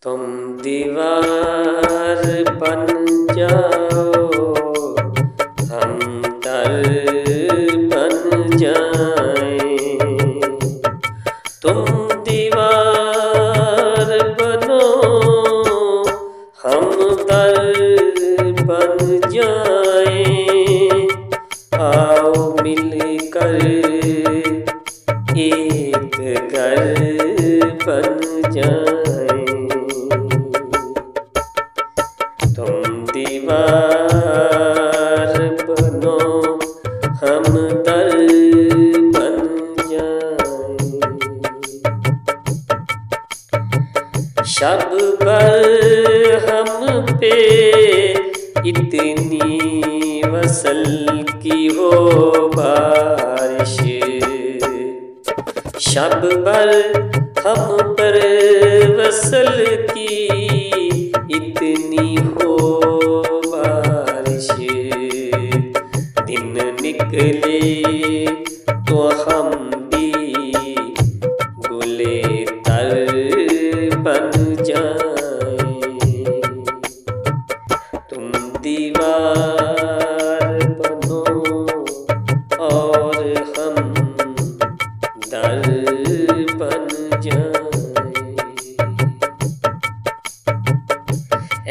तुम दीवार बन जाओ, हम दर बन जाएं। तुम दीवार बनो, हम दर बन जाएं। आओ मिलकर एक घर बन जाएं। तुम दीवार बनो, हम दर बन जाएं। शब भर हम पे इतनी वसल की हो बारिश, शब भर हम पर वसल की इतनी हो बारिश। दिन निकले तो हम भी गुले तर बन जाएं। तुम दीवार बनो और हम दर बन जाएं।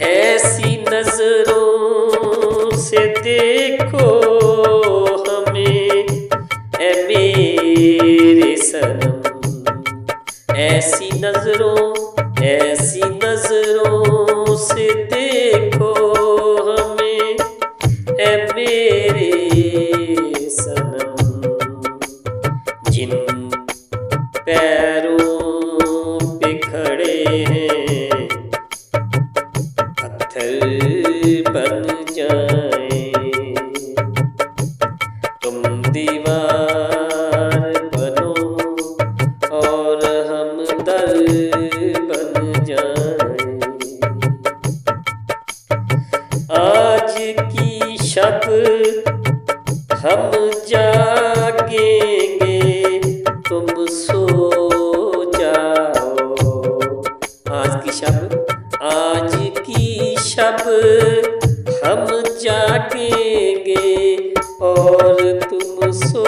ऐसी नजरों से देखो हमें ऐ मेरे सनम, ऐसी नजरों से देखो हमें ऐ मेरे सनम। जिन पैरों पे खड़े हैं पत्थर बन जाएं। तुम दीवार बनो और हम दर बन जाएं। आज की शब हम जागेंगे, तुम सो जाओ। आज की शब हम जागेंगे और तुम सो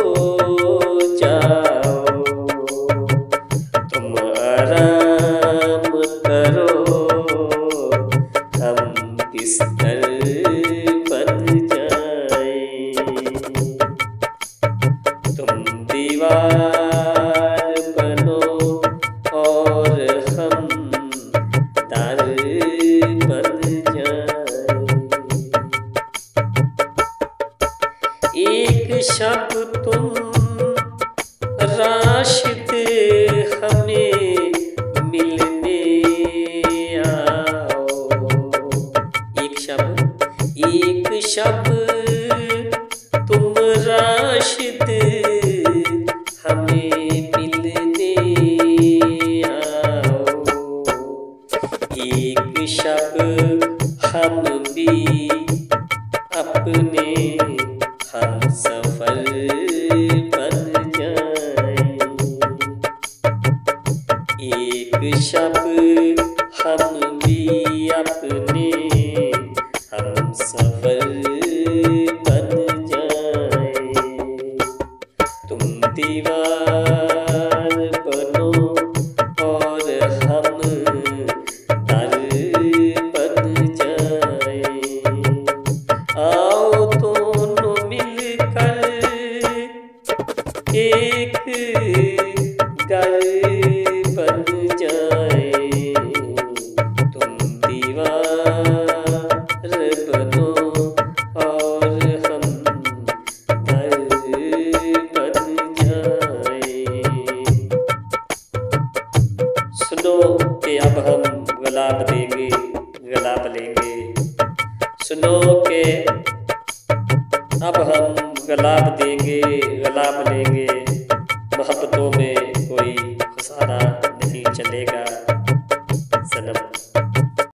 जाओ। तुम आराम करो, हम बिस्तर बन जाएं। तुम दीवार बनो और हम दर बन जाएं। एक शब तुम राशिद हमें मिलने आओ। एक शब तुम राशिद हमें मिलने आओ। एक शब हम भी अपने हम सफर बन जाएं। एक शब हम भी अपने हम सफर बन जाएं। तुम दीवार बनो और हम दर बन जाएं। आओ दोनों मिलकर एक घर बन जाएं। तुम दीवार बनो और हम दर बन जाएं। सुनो कि अब हम गुलाब देंगे, गुलाब लेंगे। सुनो कि अब हम गुलाब देंगे, गुलाब लेंगे।